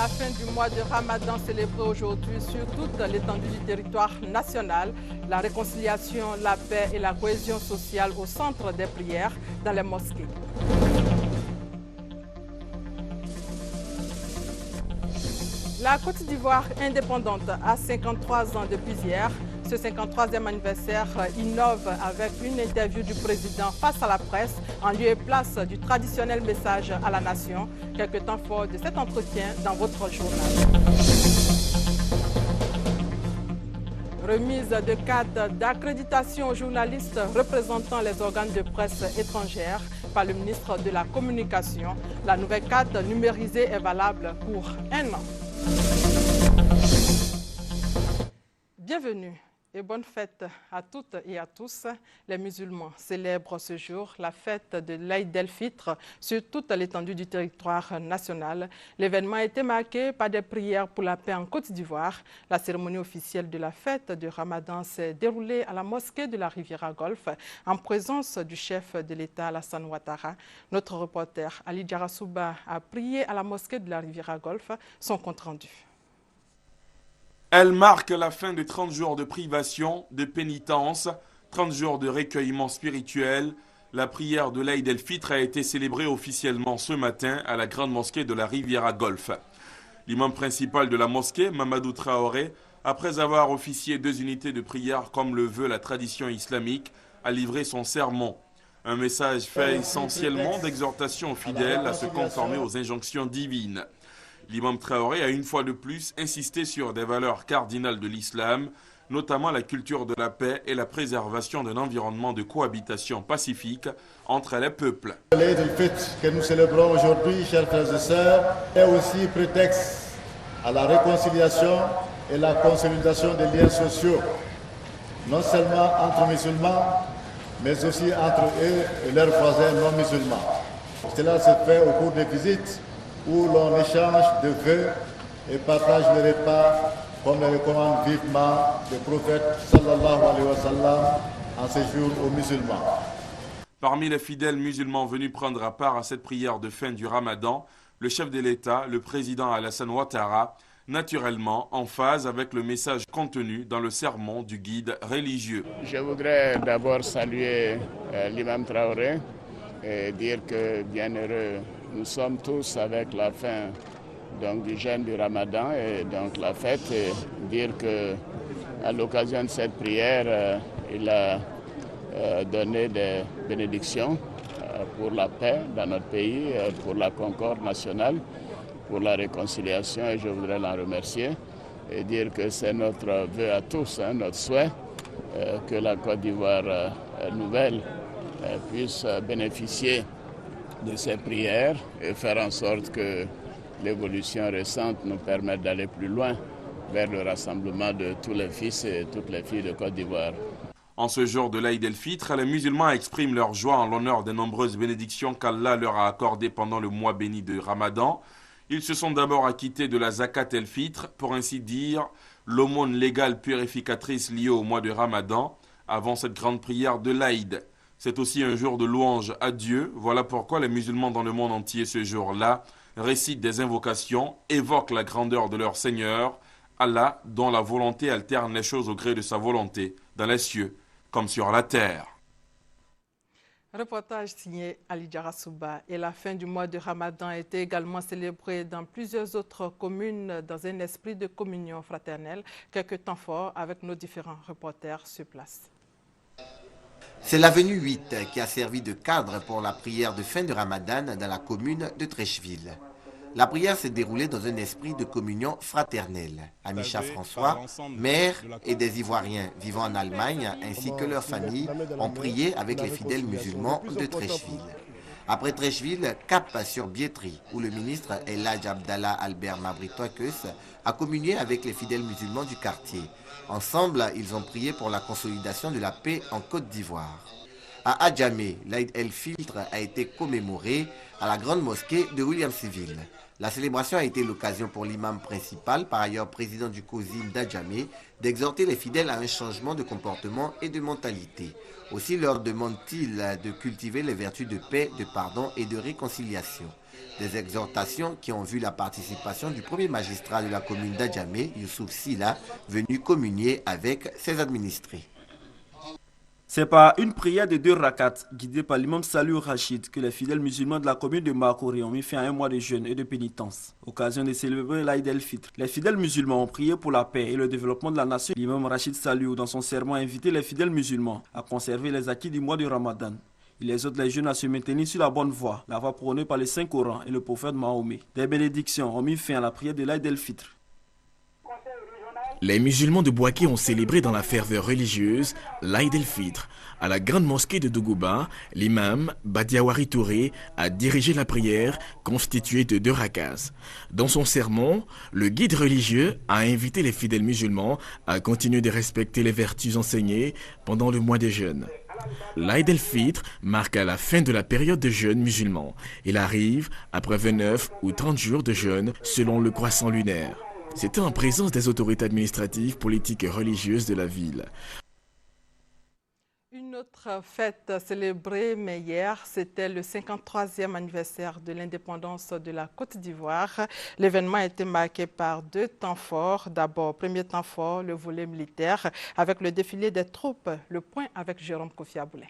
la fin du mois de Ramadan célébré aujourd'hui sur toute l'étendue du territoire national. La réconciliation, la paix et la cohésion sociale au centre des prières dans les mosquées. La Côte d'Ivoire indépendante a 53 ans depuis hier. Ce 53e anniversaire innove avec une interview du président face à la presse en lieu et place du traditionnel message à la nation. Quelques temps forts de cet entretien dans votre journal. Remise de cartes d'accréditation aux journalistes représentant les organes de presse étrangères par le ministre de la Communication. La nouvelle carte numérisée est valable pour 1 an. Bienvenue et bonne fête à toutes et à tous. Les musulmans célèbrent ce jour la fête de l'Aïd el-Fitr sur toute l'étendue du territoire national. L'événement a été marqué par des prières pour la paix en Côte d'Ivoire. La cérémonie officielle de la fête de Ramadan s'est déroulée à la mosquée de la Riviera Golfe en présence du chef de l'État Alassane Ouattara. Notre reporter Ali Djarasouba a prié à la mosquée de la Riviera Golfe. Son compte rendu. Elle marque la fin de 30 jours de privation, de pénitence, 30 jours de recueillement spirituel. La prière de l'Aïd el-Fitr a été célébrée officiellement ce matin à la grande mosquée de la Riviera Golfe. L'imam principal de la mosquée, Mamadou Traoré, après avoir officié 2 unités de prière comme le veut la tradition islamique, a livré son sermon. Un message fait essentiellement d'exhortation aux fidèles à se conformer aux injonctions divines. L'imam Traoré a une fois de plus insisté sur des valeurs cardinales de l'islam, notamment la culture de la paix et la préservation d'un environnement de cohabitation pacifique entre les peuples. L'Aïd el-Fitr que nous célébrons aujourd'hui, chers frères et sœurs, est aussi prétexte à la réconciliation et la consolidation des liens sociaux, non seulement entre musulmans, mais aussi entre eux et leurs voisins non musulmans. Cela se fait au cours des visites où l'on échange de vœux et partage le repas comme le recommande vivement le prophète sallallahu alayhi wa sallam en ce jour aux musulmans. Parmi les fidèles musulmans venus prendre part à cette prière de fin du Ramadan, le chef de l'État, le président Alassane Ouattara, naturellement en phase avec le message contenu dans le sermon du guide religieux. Je voudrais d'abord saluer l'imam Traoré et dire que bienheureux nous sommes tous avec la fin du jeûne du Ramadan et donc la fête, et dire que à l'occasion de cette prière, il a donné des bénédictions pour la paix dans notre pays, pour la concorde nationale, pour la réconciliation, et je voudrais l'en remercier et dire que c'est notre vœu à tous, notre souhait, que la Côte d'Ivoire nouvelle puisse bénéficier de ces prières et faire en sorte que l'évolution récente nous permette d'aller plus loin vers le rassemblement de tous les fils et toutes les filles de Côte d'Ivoire. En ce jour de l'Aïd el-Fitr, les musulmans expriment leur joie en l'honneur des nombreuses bénédictions qu'Allah leur a accordées pendant le mois béni de Ramadan. Ils se sont d'abord acquittés de la zakat el-Fitr, pour ainsi dire l'aumône légale purificatrice liée au mois de Ramadan, avant cette grande prière de l'Aïd. C'est aussi un jour de louange à Dieu. Voilà pourquoi les musulmans dans le monde entier ce jour-là récitent des invocations, évoquent la grandeur de leur Seigneur, Allah, dont la volonté alterne les choses au gré de sa volonté, dans les cieux comme sur la terre. Reportage signé Ali Djarasouba. Et la fin du mois de Ramadan a été également célébrée dans plusieurs autres communes dans un esprit de communion fraternelle. Quelques temps forts avec nos différents reporters sur place. C'est l'avenue 8 qui a servi de cadre pour la prière de fin de Ramadan dans la commune de Treichville. La prière s'est déroulée dans un esprit de communion fraternelle. Amisha François, maire et des Ivoiriens vivant en Allemagne ainsi que leurs familles ont prié avec les fidèles musulmans de Treichville. Après Treichville, cap sur Biétry, où le ministre Eladj Abdallah Albert Mabri-Toikeus a communié avec les fidèles musulmans du quartier. Ensemble, ils ont prié pour la consolidation de la paix en Côte d'Ivoire. À Adjamé, l'Aïd el-Fitr a été commémoré à la grande mosquée de Williamsville. La célébration a été l'occasion pour l'imam principal, par ailleurs président du COSIM d'Adjamé, d'exhorter les fidèles à un changement de comportement et de mentalité. Aussi leur demande-t-il de cultiver les vertus de paix, de pardon et de réconciliation. Des exhortations qui ont vu la participation du premier magistrat de la commune d'Adjamé, Youssouf Silla, venu communier avec ses administrés. C'est par une prière de 2 rakats, guidée par l'imam Salou Rachid, que les fidèles musulmans de la commune de Makori ont mis fin à un mois de jeûne et de pénitence. Occasion de célébrer l'Aïd el-Fitr. Les fidèles musulmans ont prié pour la paix et le développement de la nation. L'imam Rachid Salou, dans son sermon, a invité les fidèles musulmans à conserver les acquis du mois de Ramadan. Il exhorte les jeunes à se maintenir sur la bonne voie, la voie prônée par les 5 Corans et le prophète Mahomet. Des bénédictions ont mis fin à la prière de l'Aïd el-Fitr. Les musulmans de Bouaké ont célébré dans la ferveur religieuse l'Aïd el-Fitr. À la grande mosquée de Dougouba, l'imam Badiawari Touré a dirigé la prière constituée de 2 rakats. Dans son sermon, le guide religieux a invité les fidèles musulmans à continuer de respecter les vertus enseignées pendant le mois de jeûne. L'Aïd el-Fitr marque la fin de la période de jeûne musulman. Il arrive après 29 ou 30 jours de jeûne selon le croissant lunaire. C'était en présence des autorités administratives, politiques et religieuses de la ville. Une autre fête célébrée, mais hier, c'était le 53e anniversaire de l'indépendance de la Côte d'Ivoire. L'événement a été marqué par 2 temps forts. D'abord, premier temps fort, le volet militaire, avec le défilé des troupes. Le point avec Jérôme Kofi Aboulé.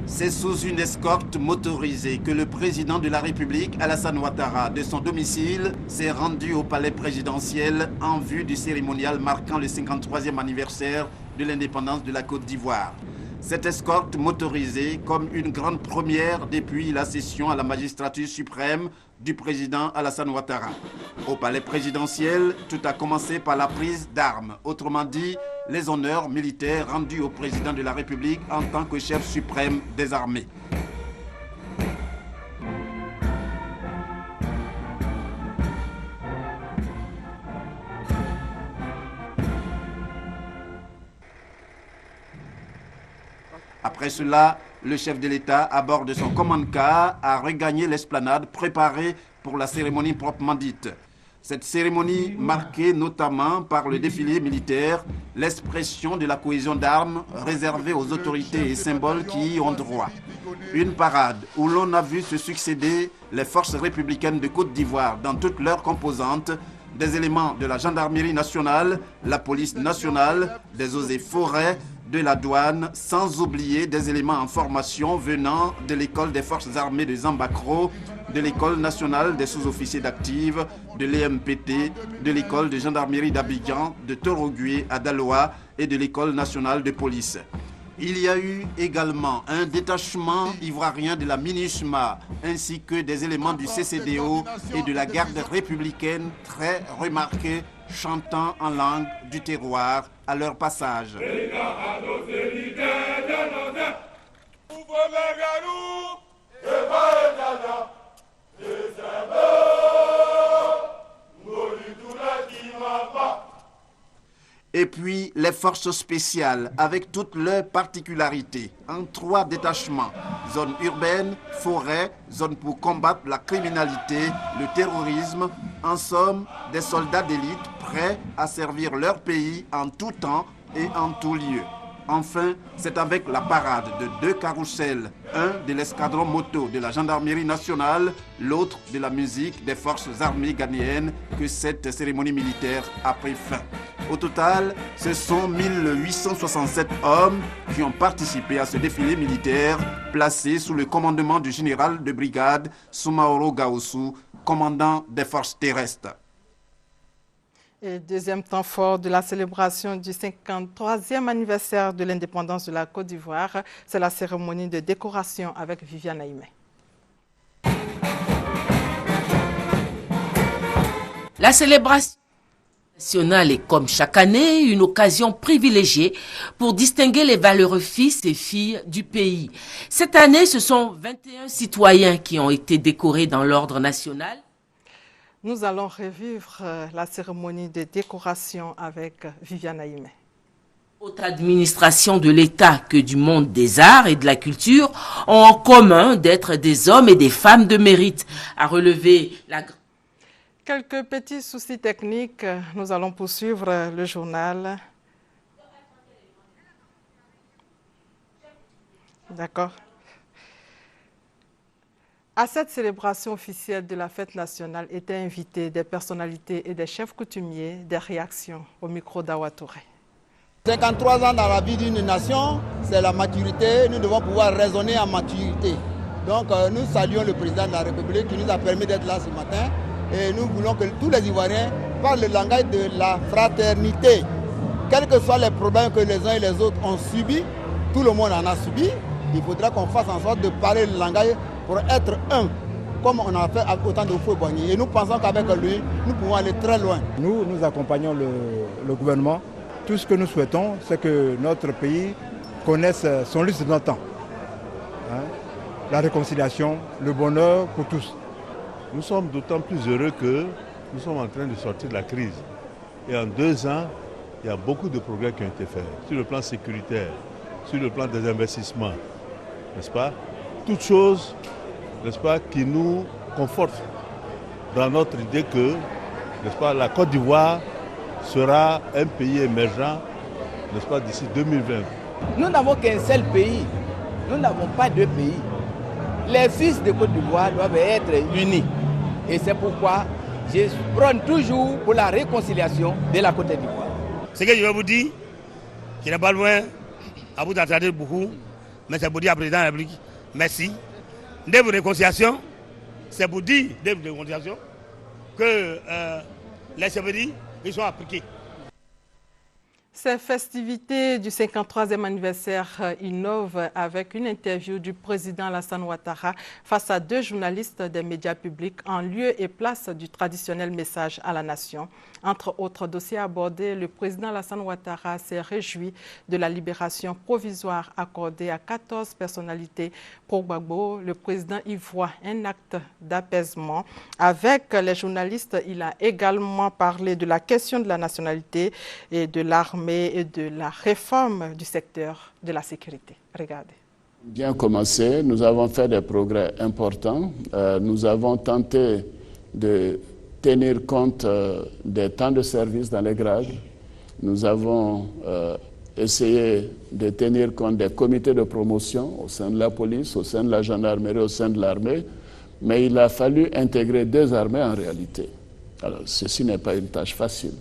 C'est sous une escorte motorisée que le président de la République, Alassane Ouattara, de son domicile, s'est rendu au palais présidentiel en vue du cérémonial marquant le 53e anniversaire de l'indépendance de la Côte d'Ivoire. Cette escorte motorisée comme une grande première depuis la session à la magistrature suprême du président Alassane Ouattara. Au palais présidentiel, tout a commencé par la prise d'armes, autrement dit, les honneurs militaires rendus au président de la République en tant que chef suprême des armées. Après cela, le chef de l'État, à bord de son command-car, a regagné l'esplanade préparée pour la cérémonie proprement dite. Cette cérémonie marquée notamment par le défilé militaire, l'expression de la cohésion d'armes réservée aux autorités et symboles qui y ont droit. Une parade où l'on a vu se succéder les forces républicaines de Côte d'Ivoire dans toutes leurs composantes, des éléments de la gendarmerie nationale, la police nationale, des eaux et forêts, de la douane, sans oublier des éléments en formation venant de l'école des forces armées de Zambacro, de l'école nationale des sous-officiers d'active, de l'EMPT, de l'école de gendarmerie d'Abidjan, de Torogué à Daloa et de l'école nationale de police. Il y a eu également un détachement ivoirien de la MINUSMA ainsi que des éléments du CCDO et de la garde républicaine très remarqués chantant en langue du terroir à leur passage. Et puis les forces spéciales avec toutes leurs particularités en 3 détachements, zone urbaine, forêt, zone pour combattre la criminalité, le terrorisme, en somme des soldats d'élite prêts à servir leur pays en tout temps et en tout lieu. Enfin, c'est avec la parade de 2 carrousels, un de l'escadron moto de la gendarmerie nationale, l'autre de la musique des forces armées ghanéennes que cette cérémonie militaire a pris fin. Au total, ce sont 1867 hommes qui ont participé à ce défilé militaire placé sous le commandement du général de brigade Soumaoro Gaoussou, commandant des forces terrestres. Et deuxième temps fort de la célébration du 53e anniversaire de l'indépendance de la Côte d'Ivoire, c'est la cérémonie de décoration avec Viviane Aïmé. La célébration nationale est comme chaque année une occasion privilégiée pour distinguer les valeureux fils et filles du pays. Cette année, ce sont 21 citoyens qui ont été décorés dans l'ordre national. Nous allons revivre la cérémonie de décoration avec Viviane Aïmé. Haute administration de l'État que du monde des arts et de la culture ont en commun d'être des hommes et des femmes de mérite, a relevé la... Quelques petits soucis techniques, nous allons poursuivre le journal. D'accord. À cette célébration officielle de la fête nationale étaient invités des personnalités et des chefs coutumiers. Des réactions au micro d'Awa Touré. 53 ans dans la vie d'une nation, c'est la maturité. Nous devons pouvoir raisonner en maturité. Donc nous saluons le président de la République qui nous a permis d'être là ce matin. Et nous voulons que tous les Ivoiriens parlent le langage de la fraternité. Quels que soient les problèmes que les uns et les autres ont subis, tout le monde en a subi. Il faudra qu'on fasse en sorte de parler le langage pour être un, comme on a fait autant de Houphouët-Boigny. Et nous pensons qu'avec lui, nous pouvons aller très loin. Nous accompagnons le gouvernement. Tout ce que nous souhaitons, c'est que notre pays connaisse son lustre d'antan. La réconciliation, le bonheur pour tous. Nous sommes d'autant plus heureux que nous sommes en train de sortir de la crise. Et en 2 ans, il y a beaucoup de progrès qui ont été faits. Sur le plan sécuritaire, sur le plan des investissements, n'est-ce pas? Toutes choses, n'est-ce pas, qui nous confortent dans notre idée que, n'est-ce pas, la Côte d'Ivoire sera un pays émergent, n'est-ce pas, d'ici 2020. Nous n'avons qu'un seul pays, nous n'avons pas 2 pays. Les fils de Côte d'Ivoire doivent être unis. Et c'est pourquoi je prône toujours pour la réconciliation de la Côte d'Ivoire. Ce que je vais vous dire, qui n'est pas loin, à vous d'entendre beaucoup, mais c'est pour dire à président de la République, merci. Dès vos réconciliations, c'est pour dire, dès vos réconciliations, que les chevaliers, ils sont appliqués. Ces festivités du 53e anniversaire innovent avec une interview du président Alassane Ouattara face à 2 journalistes des médias publics en lieu et place du traditionnel message à la nation. Entre autres dossiers abordés, le président Alassane Ouattara s'est réjoui de la libération provisoire accordée à 14 personnalités pro-Gbagbo. Le président y voit un acte d'apaisement. Avec les journalistes, il a également parlé de la question de la nationalité et de l'armée et de la réforme du secteur de la sécurité. Regardez. Bien commencé, nous avons fait des progrès importants. Nous avons tenté de tenir compte des temps de service dans les grades. Nous avons essayé de tenir compte des comités de promotion au sein de la police, au sein de la gendarmerie, au sein de l'armée. Mais il a fallu intégrer 2 armées en réalité. Alors, ceci n'est pas une tâche facile.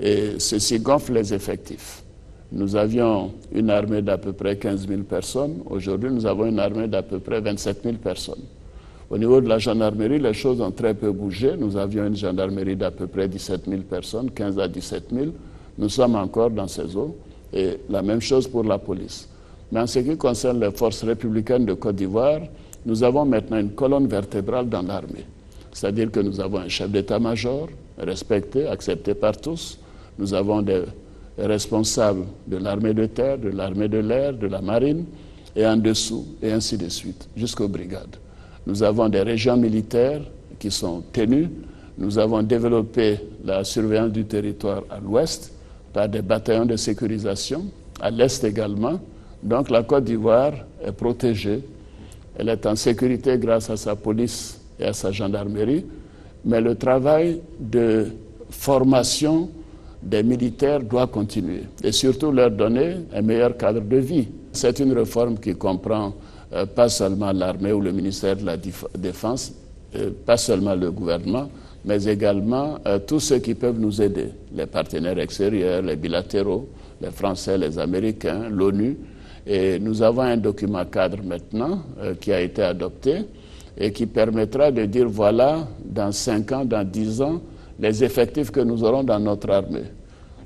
Et ceci gonfle les effectifs. Nous avions une armée d'à peu près 15 000 personnes. Aujourd'hui, nous avons une armée d'à peu près 27 000 personnes. Au niveau de la gendarmerie, les choses ont très peu bougé. Nous avions une gendarmerie d'à peu près 17 000 personnes, 15 à 17 000. Nous sommes encore dans ces eaux. Et la même chose pour la police. Mais en ce qui concerne les forces républicaines de Côte d'Ivoire, nous avons maintenant une colonne vertébrale dans l'armée. C'est-à-dire que nous avons un chef d'état-major respecté, accepté par tous. Nous avons des responsables de l'armée de terre, de l'armée de l'air, de la marine, et en dessous, et ainsi de suite, jusqu'aux brigades. Nous avons des régions militaires qui sont tenues. Nous avons développé la surveillance du territoire à l'ouest par des bataillons de sécurisation, à l'est également. Donc la Côte d'Ivoire est protégée. Elle est en sécurité grâce à sa police et à sa gendarmerie. Mais le travail de formation des militaires doit continuer et surtout leur donner un meilleur cadre de vie. C'est une réforme qui comprend pas seulement l'armée ou le ministère de la Défense, pas seulement le gouvernement, mais également tous ceux qui peuvent nous aider, les partenaires extérieurs, les bilatéraux, les Français, les Américains, l'ONU. Et nous avons un document cadre maintenant qui a été adopté et qui permettra de dire voilà, dans 5 ans, dans 10 ans, les effectifs que nous aurons dans notre armée.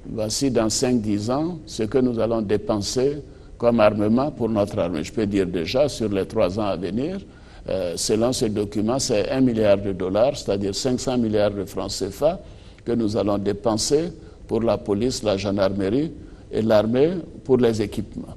Voici dans 5-10 ans ce que nous allons dépenser comme armement pour notre armée. Je peux dire déjà sur les 3 ans à venir, selon ce document, c'est 1 milliard de dollars, c'est-à-dire 500 milliards de francs CFA que nous allons dépenser pour la police, la gendarmerie et l'armée pour les équipements.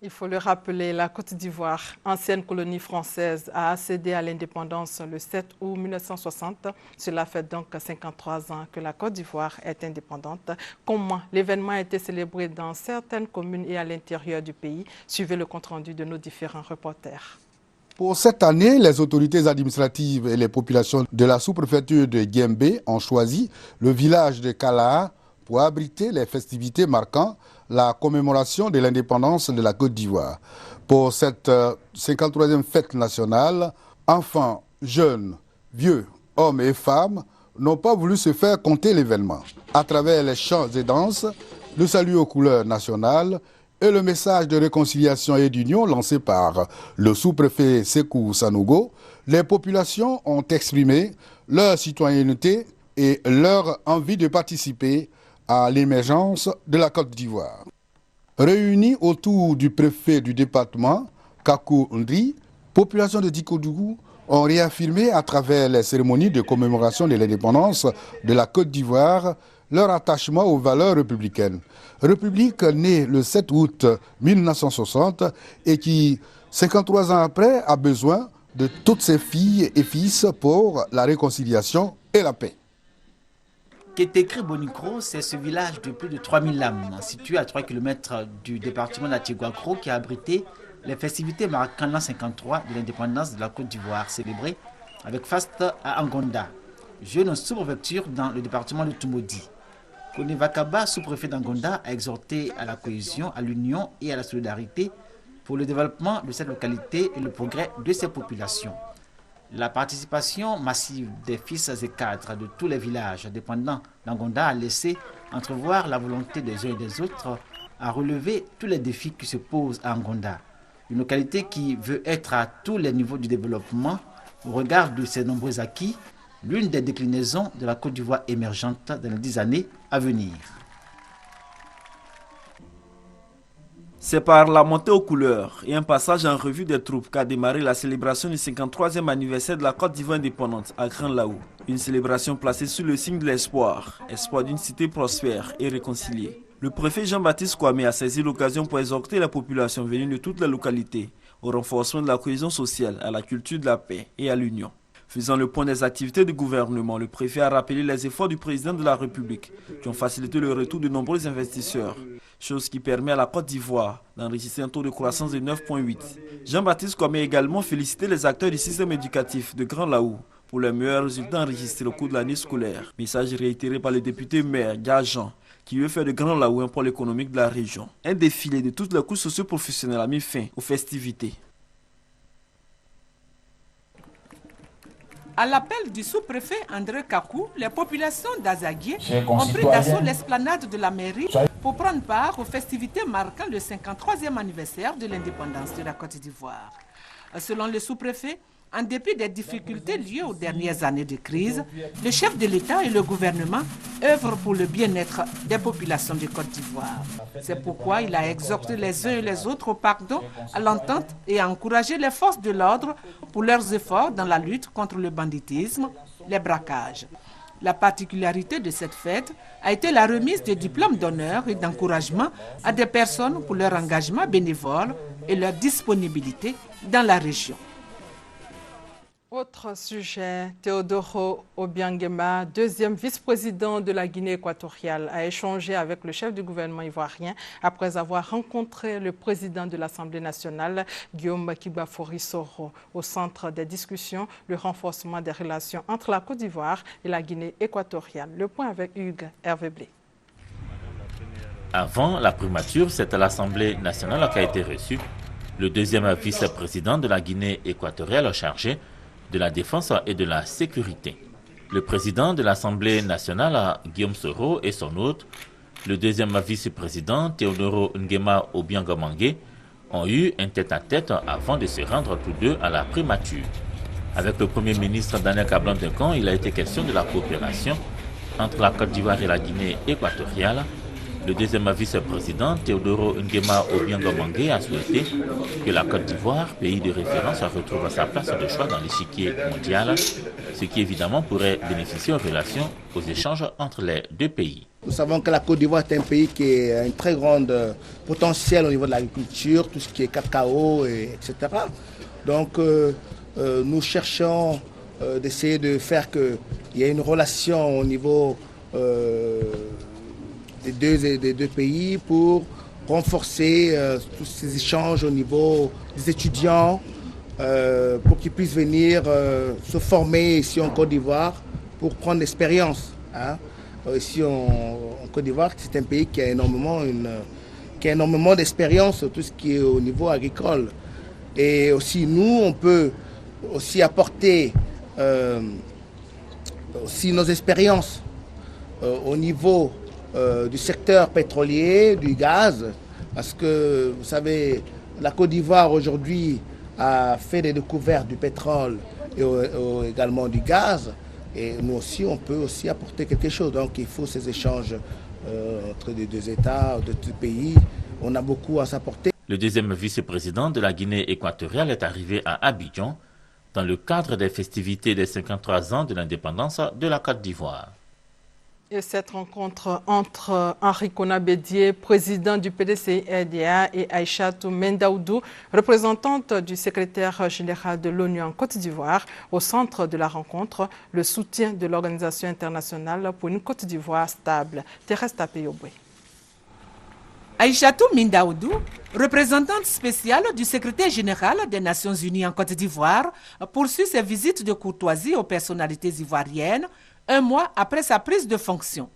Il faut le rappeler, la Côte d'Ivoire, ancienne colonie française, a accédé à l'indépendance le 7 août 1960. Cela fait donc 53 ans que la Côte d'Ivoire est indépendante. Comment l'événement a été célébré dans certaines communes et à l'intérieur du pays? Suivez le compte-rendu de nos différents reporters. Pour cette année, les autorités administratives et les populations de la sous-préfecture de Guembé ont choisi le village de Kala pour abriter les festivités marquant la commémoration de l'indépendance de la Côte d'Ivoire. Pour cette 53e fête nationale, enfants, jeunes, vieux, hommes et femmes n'ont pas voulu se faire compter l'événement. À travers les chants et danses, le salut aux couleurs nationales et le message de réconciliation et d'union lancé par le sous-préfet Sékou Sanogo, les populations ont exprimé leur citoyenneté et leur envie de participer à l'émergence de la Côte d'Ivoire. Réunis autour du préfet du département, Kakou Ndri, population de Dikodougou ont réaffirmé à travers les cérémonies de commémoration de l'indépendance de la Côte d'Ivoire leur attachement aux valeurs républicaines. République née le 7 août 1960 et qui, 53 ans après, a besoin de toutes ses filles et fils pour la réconciliation et la paix. Kétékri Bonikro, c'est ce village de plus de 3000 âmes, situé à 3 km du département d'Atiguakro, qui a abrité les festivités marquant l'an 53 de l'indépendance de la Côte d'Ivoire, célébrées avec faste à Angonda, jeune sous-préfecture dans le département de Toumoudi. Kone Vakaba, sous-préfet d'Angonda, a exhorté à la cohésion, à l'union et à la solidarité pour le développement de cette localité et le progrès de ses populations. La participation massive des fils et cadres de tous les villages dépendants d'Angonda a laissé entrevoir la volonté des uns et des autres à relever tous les défis qui se posent à Angonda. Une localité qui veut être à tous les niveaux du développement au regard de ses nombreux acquis, l'une des déclinaisons de la Côte d'Ivoire émergente dans les 10 années à venir. C'est par la montée aux couleurs et un passage en revue des troupes qu'a démarré la célébration du 53e anniversaire de la Côte d'Ivoire indépendante à Grand Laou. Une célébration placée sous le signe de l'espoir, espoir d'une cité prospère et réconciliée. Le préfet Jean-Baptiste Kwame a saisi l'occasion pour exhorter la population venue de toutes les localités au renforcement de la cohésion sociale, à la culture de la paix et à l'union. Faisant le point des activités du gouvernement, le préfet a rappelé les efforts du président de la République qui ont facilité le retour de nombreux investisseurs, chose qui permet à la Côte d'Ivoire d'enregistrer un taux de croissance de 9,8. Jean-Baptiste Kwame a également félicité les acteurs du système éducatif de Grand Laou pour les meilleurs résultats enregistrés au cours de l'année scolaire. Message réitéré par le député maire Gajan, qui veut faire de Grand Laou un pôle économique de la région. Un défilé de toutes les couches socio-professionnelles a mis fin aux festivités. À l'appel du sous-préfet André Kakou, les populations d'Azaguié ont pris d'assaut l'esplanade de la mairie pour prendre part aux festivités marquant le 53e anniversaire de l'indépendance de la Côte d'Ivoire. Selon le sous-préfet, en dépit des difficultés liées aux dernières années de crise, le chef de l'État et le gouvernement œuvrent pour le bien-être des populations de Côte d'Ivoire. C'est pourquoi il a exhorté les uns et les autres au pardon, à l'entente et à encourager les forces de l'ordre pour leurs efforts dans la lutte contre le banditisme, les braquages. La particularité de cette fête a été la remise de diplômes d'honneur et d'encouragement à des personnes pour leur engagement bénévole et leur disponibilité dans la région. Autre sujet, Théodoro Obiangema, deuxième vice-président de la Guinée équatoriale, a échangé avec le chef du gouvernement ivoirien après avoir rencontré le président de l'Assemblée nationale, Guillaume Kibafori Soro. Au centre des discussions, le renforcement des relations entre la Côte d'Ivoire et la Guinée équatoriale. Le point avec Hugues Hervé Blé. Avant la primature, c'est à l'Assemblée nationale qui a été reçu le deuxième vice-président de la Guinée équatoriale chargé de la défense et de la sécurité. Le président de l'Assemblée nationale, Guillaume Soro, et son hôte, le deuxième vice-président, Théodoro Nguema Obiangema, ont eu un tête-à-tête avant de se rendre tous deux à la primature. Avec le premier ministre Daniel Kablan-Duncan, il a été question de la coopération entre la Côte d'Ivoire et la Guinée équatoriale, Le deuxième vice-président, Théodoro Nguema Obiang Mangue, a souhaité que la Côte d'Ivoire, pays de référence, retrouve sa place de choix dans l'échiquier mondial, ce qui évidemment pourrait bénéficier aux relations, aux échanges entre les deux pays. Nous savons que la Côte d'Ivoire est un pays qui a un très grand potentiel au niveau de l'agriculture, tout ce qui est cacao, etc. Donc nous cherchons d'essayer de faire qu'il y ait une relation au niveau des deux pays pour renforcer tous ces échanges au niveau des étudiants, pour qu'ils puissent venir se former ici en Côte d'Ivoire pour prendre l'expérience. Hein. Ici en Côte d'Ivoire, c'est un pays qui a énormément d'expérience sur tout ce qui est au niveau agricole. Et aussi nous, on peut aussi apporter aussi nos expériences au niveau du secteur pétrolier, du gaz, parce que vous savez, la Côte d'Ivoire aujourd'hui a fait des découvertes du pétrole et également du gaz, et nous aussi on peut aussi apporter quelque chose. Donc il faut ces échanges entre les deux États, de deux pays. On a beaucoup à s'apporter. Le deuxième vice-président de la Guinée équatoriale est arrivé à Abidjan dans le cadre des festivités des 53 ans de l'indépendance de la Côte d'Ivoire. Et cette rencontre entre Henri Konan-Bédié, président du PDCI-RDA, et Aïchatou Mendaoudou, représentante du secrétaire général de l'ONU en Côte d'Ivoire, au centre de la rencontre, le soutien de l'Organisation internationale pour une Côte d'Ivoire stable. Thérèse Tapé-Yoboué. Aïchatou Mendaoudou, représentante spéciale du secrétaire général des Nations Unies en Côte d'Ivoire, poursuit ses visites de courtoisie aux personnalités ivoiriennes, un mois après sa prise de fonction.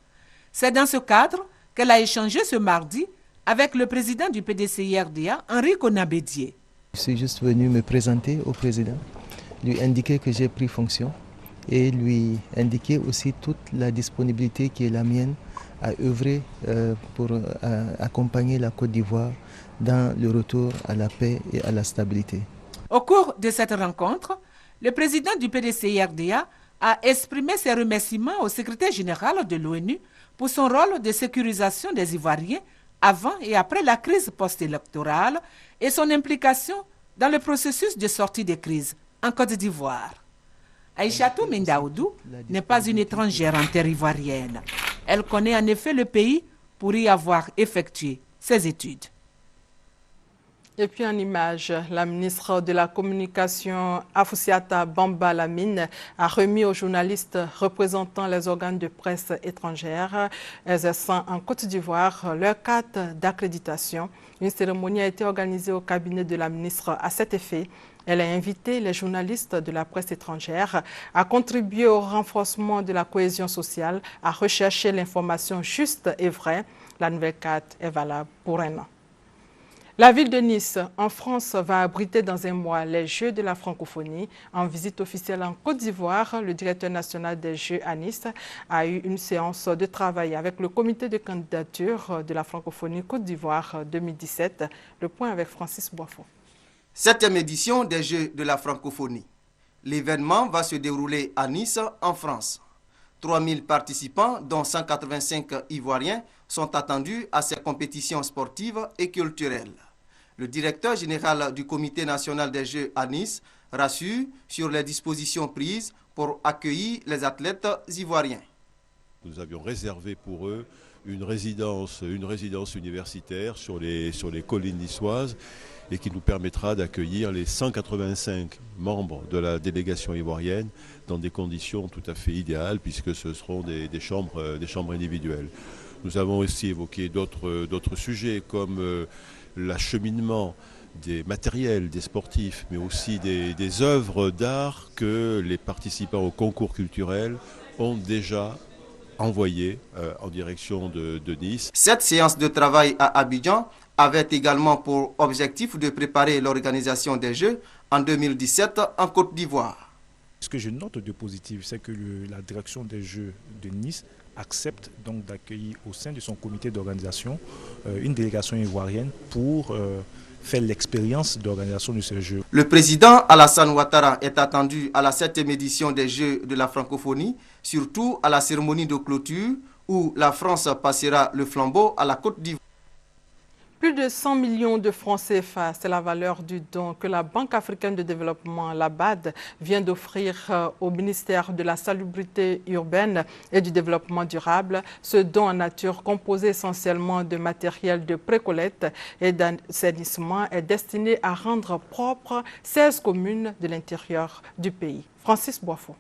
C'est dans ce cadre qu'elle a échangé ce mardi avec le président du PDCI-RDA, Henri Konan-Bédié. Je suis juste venu me présenter au président, lui indiquer que j'ai pris fonction et lui indiquer aussi toute la disponibilité qui est la mienne à œuvrer pour accompagner la Côte d'Ivoire dans le retour à la paix et à la stabilité. Au cours de cette rencontre, le président du PDCI-RDA a exprimé ses remerciements au secrétaire général de l'ONU pour son rôle de sécurisation des Ivoiriens avant et après la crise post-électorale et son implication dans le processus de sortie des crises en Côte d'Ivoire. Aïchatou Mendaoudou n'est pas une étrangère en terre ivoirienne. Elle connaît en effet le pays pour y avoir effectué ses études. Et puis en image, la ministre de la Communication, Afoussiata Bamba Lamine, a remis aux journalistes représentant les organes de presse étrangères exerçant en Côte d'Ivoire leur carte d'accréditation. Une cérémonie a été organisée au cabinet de la ministre à cet effet. Elle a invité les journalistes de la presse étrangère à contribuer au renforcement de la cohésion sociale, à rechercher l'information juste et vraie. La nouvelle carte est valable pour un an. La ville de Nice, en France, va abriter dans un mois les Jeux de la francophonie. En visite officielle en Côte d'Ivoire, le directeur national des Jeux à Nice a eu une séance de travail avec le comité de candidature de la francophonie Côte d'Ivoire 2017. Le point avec Francis Boisfond. 7e édition des Jeux de la francophonie. L'événement va se dérouler à Nice, en France. 3000 participants, dont 185 Ivoiriens, sont attendus à ces compétitions sportives et culturelles. Le directeur général du Comité national des Jeux à Nice rassure sur les dispositions prises pour accueillir les athlètes ivoiriens. Nous avions réservé pour eux une résidence universitaire sur les collines niçoises et qui nous permettra d'accueillir les 185 membres de la délégation ivoirienne dans des conditions tout à fait idéales puisque ce seront des chambres individuelles. Nous avons aussi évoqué d'autres sujets comme l'acheminement des matériels des sportifs, mais aussi des œuvres d'art que les participants au concours culturel ont déjà envoyées en direction de Nice. Cette séance de travail à Abidjan avait également pour objectif de préparer l'organisation des Jeux en 2017 en Côte d'Ivoire. Ce que je note de positif, c'est que la direction des Jeux de Nice accepte donc d'accueillir au sein de son comité d'organisation une délégation ivoirienne pour faire l'expérience d'organisation de ces Jeux. Le président Alassane Ouattara est attendu à la 7e édition des Jeux de la francophonie, surtout à la cérémonie de clôture où la France passera le flambeau à la Côte d'Ivoire. Plus de 100 millions de francs CFA, c'est la valeur du don que la Banque africaine de développement, la BAD, vient d'offrir au ministère de la Salubrité urbaine et du développement durable. Ce don en nature, composé essentiellement de matériel de précollecte et d'assainissement, est destiné à rendre propres 16 communes de l'intérieur du pays. Francis Boifo.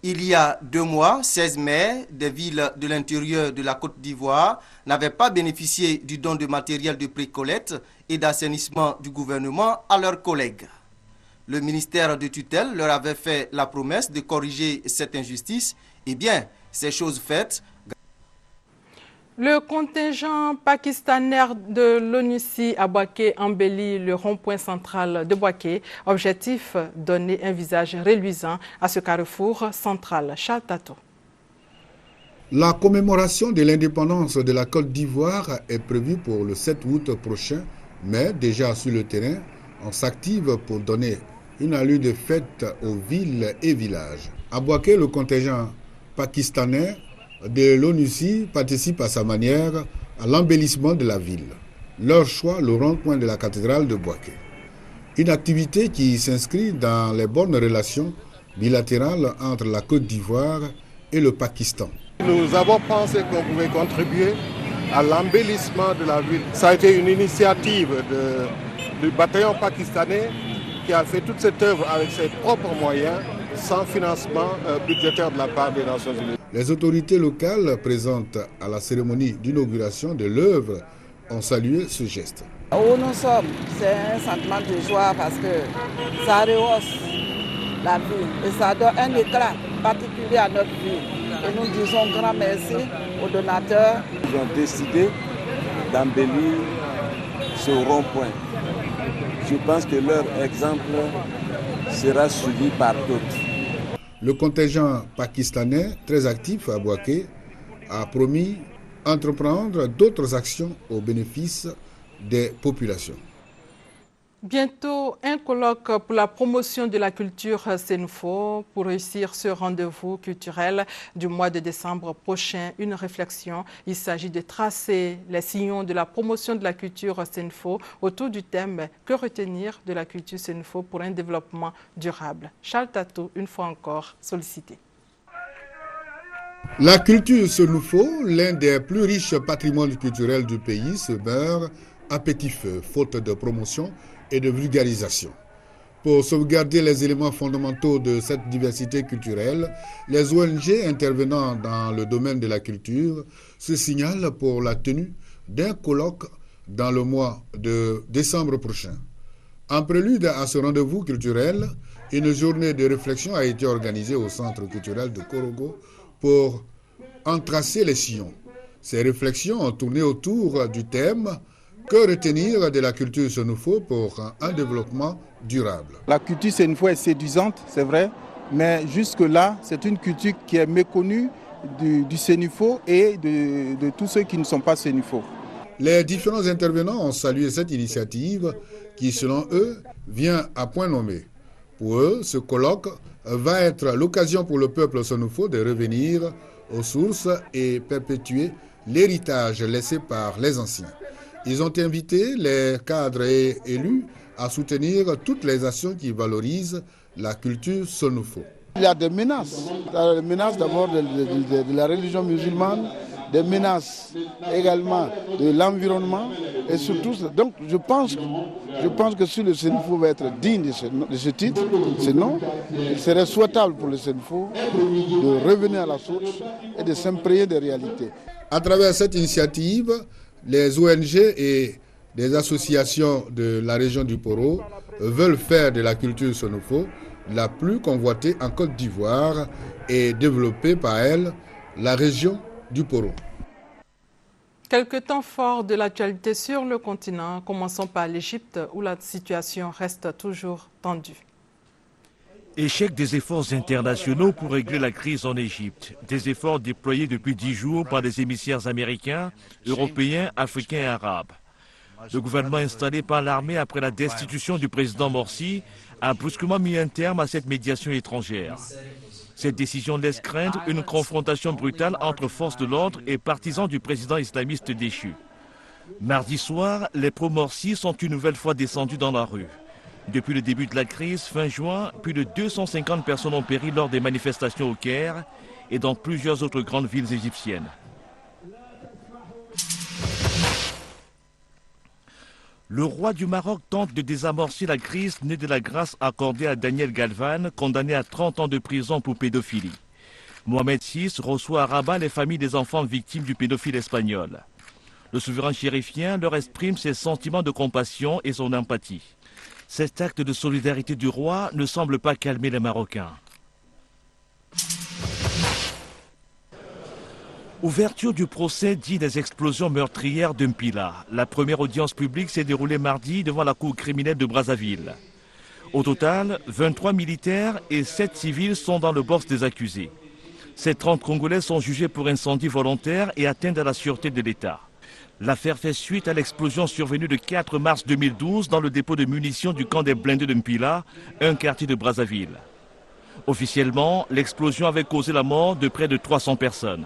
Il y a 2 mois, 16 maires des villes de l'intérieur de la Côte d'Ivoire n'avaient pas bénéficié du don de matériel de précollecte et d'assainissement du gouvernement à leurs collègues. Le ministère de tutelle leur avait fait la promesse de corriger cette injustice. Eh bien, ces choses faites. Le contingent pakistanais de l'ONUCI à Boaké embellit le rond-point central de Boaké. Objectif, donner un visage reluisant à ce carrefour central. Charles Tato. La commémoration de l'indépendance de la Côte d'Ivoire est prévue pour le 7 août prochain, mais déjà sur le terrain, on s'active pour donner une allure de fête aux villes et villages. À Boaké, le contingent pakistanais de l'ONUCI participe à sa manière à l'embellissement de la ville. Leur choix, le rond-point de la cathédrale de Boaké. Une activité qui s'inscrit dans les bonnes relations bilatérales entre la Côte d'Ivoire et le Pakistan. Nous avons pensé qu'on pouvait contribuer à l'embellissement de la ville. Ça a été une initiative du bataillon pakistanais qui a fait toute cette œuvre avec ses propres moyens, sans financement budgétaire de la part des Nations Unies. Les autorités locales présentes à la cérémonie d'inauguration de l'œuvre ont salué ce geste. Où nous sommes, c'est un sentiment de joie parce que ça rehausse la ville et ça donne un éclat particulier à notre ville. Et nous disons grand merci aux donateurs. Ils ont décidé d'embellir ce rond-point. Je pense que leur exemple sera suivi par d'autres. Le contingent pakistanais, très actif à Boaké, a promis entreprendre d'autres actions au bénéfice des populations. Bientôt, un colloque pour la promotion de la culture Senfo. Pour réussir ce rendez-vous culturel du mois de décembre prochain, une réflexion. Il s'agit de tracer les sillons de la promotion de la culture Senfo autour du thème « Que retenir de la culture Senfo pour un développement durable ?» Charles Tato, une fois encore, sollicité. La culture Senfo, l'un des plus riches patrimoines culturels du pays, se meurt à petit feu, faute de promotion et de vulgarisation. Pour sauvegarder les éléments fondamentaux de cette diversité culturelle, les ONG intervenant dans le domaine de la culture se signalent pour la tenue d'un colloque dans le mois de décembre prochain. En prélude à ce rendez-vous culturel, une journée de réflexion a été organisée au Centre culturel de Korogo pour en tracer les sillons. Ces réflexions ont tourné autour du thème « Que retenir de la culture Senfo pour un développement durable ?» La culture Senfo est séduisante, c'est vrai, mais jusque-là, c'est une culture qui est méconnue du Senfo et de tous ceux qui ne sont pas Senfo. Les différents intervenants ont salué cette initiative qui, selon eux, vient à point nommé. Pour eux, ce colloque va être l'occasion pour le peuple Senfo de revenir aux sources et perpétuer l'héritage laissé par les anciens. Ils ont invité les cadres et élus à soutenir toutes les actions qui valorisent la culture Senfo. Il y a des menaces. Des menaces d'abord de la religion musulmane, des menaces également de l'environnement et surtout, donc je pense que si le Senfo va être digne de ce titre, sinon il serait souhaitable pour le Senfo de revenir à la source et de s'imprégner des réalités. À travers cette initiative, les ONG et des associations de la région du Poro veulent faire de la culture Senfo la plus convoitée en Côte d'Ivoire et développer par elle la région du Poro. Quelques temps forts de l'actualité sur le continent. Commençons par l'Égypte où la situation reste toujours tendue. Échec des efforts internationaux pour régler la crise en Égypte. Des efforts déployés depuis 10 jours par des émissaires américains, européens, africains et arabes. Le gouvernement installé par l'armée après la destitution du président Morsi a brusquement mis un terme à cette médiation étrangère. Cette décision laisse craindre une confrontation brutale entre forces de l'ordre et partisans du président islamiste déchu. Mardi soir, les pro-Morsi sont une nouvelle fois descendus dans la rue. Depuis le début de la crise, fin juin, plus de 250 personnes ont péri lors des manifestations au Caire et dans plusieurs autres grandes villes égyptiennes. Le roi du Maroc tente de désamorcer la crise née de la grâce accordée à Daniel Galvan, condamné à 30 ans de prison pour pédophilie. Mohamed VI reçoit à Rabat les familles des enfants victimes du pédophile espagnol. Le souverain chérifien leur exprime ses sentiments de compassion et son empathie. Cet acte de solidarité du roi ne semble pas calmer les Marocains. Ouverture du procès dit des explosions meurtrières de Mpila. La première audience publique s'est déroulée mardi devant la cour criminelle de Brazzaville. Au total, 23 militaires et 7 civils sont dans le box des accusés. Ces 30 Congolais sont jugés pour incendie volontaire et atteinte à la sûreté de l'État. L'affaire fait suite à l'explosion survenue le 4 mars 2012 dans le dépôt de munitions du camp des blindés de Mpila, un quartier de Brazzaville. Officiellement, l'explosion avait causé la mort de près de 300 personnes.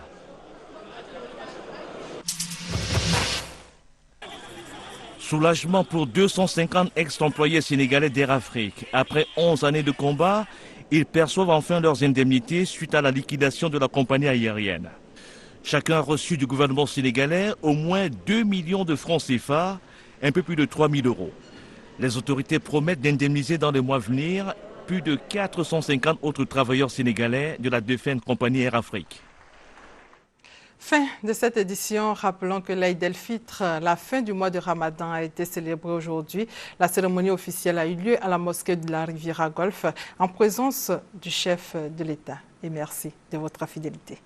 Soulagement pour 250 ex-employés sénégalais d'Air Afrique. Après 11 années de combat, ils perçoivent enfin leurs indemnités suite à la liquidation de la compagnie aérienne. Chacun a reçu du gouvernement sénégalais au moins 2 millions de francs CFA, un peu plus de 3 000 euros. Les autorités promettent d'indemniser dans les mois à venir plus de 450 autres travailleurs sénégalais de la défunte compagnie Air Afrique. Fin de cette édition, rappelons que l'Aïd el-Fitr, la fin du mois de Ramadan, a été célébrée aujourd'hui. La cérémonie officielle a eu lieu à la mosquée de la Riviera Golf en présence du chef de l'État. Et merci de votre fidélité.